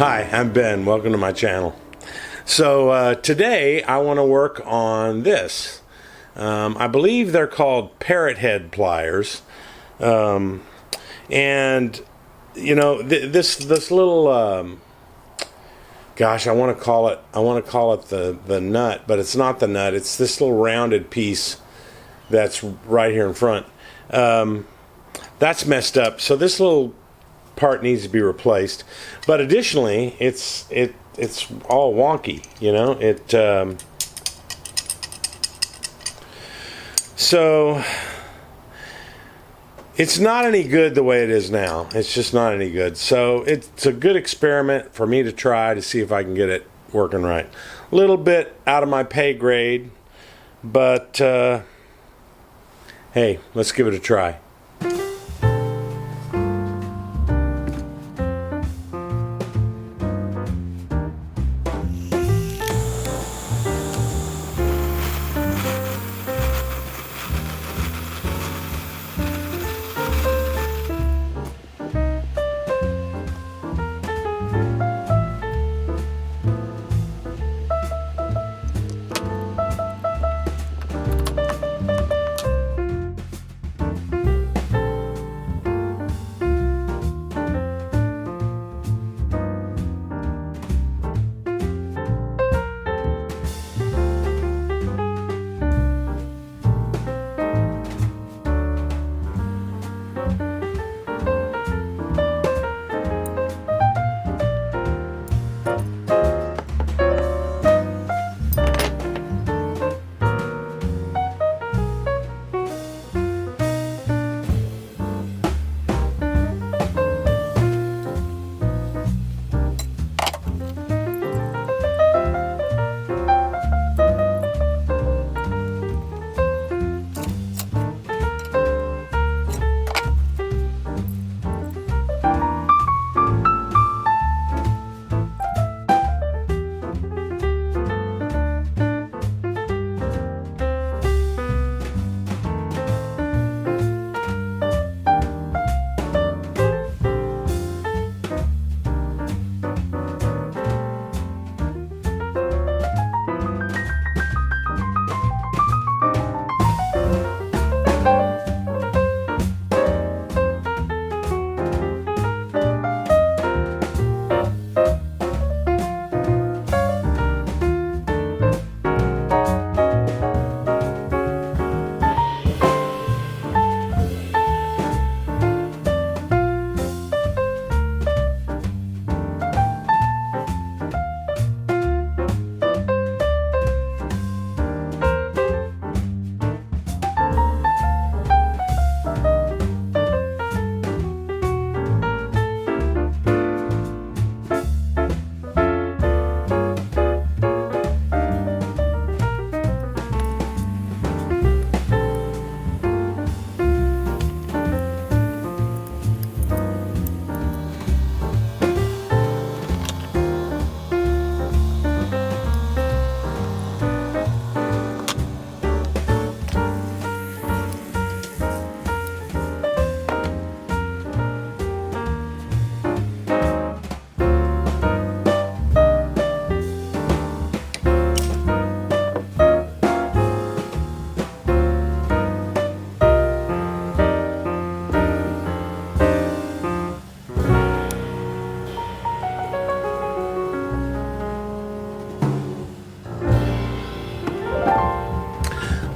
Hi, I'm Ben. Welcome to my channel. So today I want to work on this. I believe they're called Parrothead pliers, and you know this little gosh, I want to call it the nut, but it's not the nut. It's this little rounded piece that's right here in front. That's messed up. So this little part needs to be replaced, but additionally it's all wonky, you know. So it's not any good the way it is now. It's just not any good. So it's a good experiment for me to try to see if I can get it working right. A little bit out of my pay grade, but hey, let's give it a try.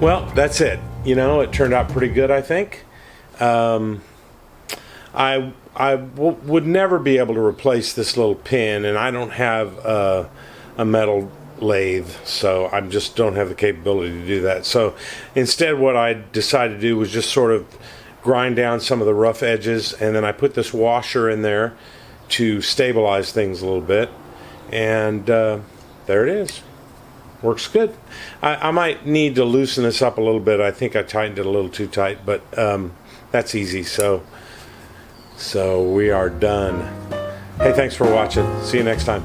Well, that's it. You know, it turned out pretty good, I think. I would never be able to replace this little pin, and I don't have a metal lathe, so I just don't have the capability to do that. So instead what I decided to do was just sort of grind down some of the rough edges, and then I put this washer in there to stabilize things a little bit, and there it is. Works good. I might need to loosen this up a little bit. I think I tightened it a little too tight, but that's easy. So we are done. Hey, thanks for watching. See you next time.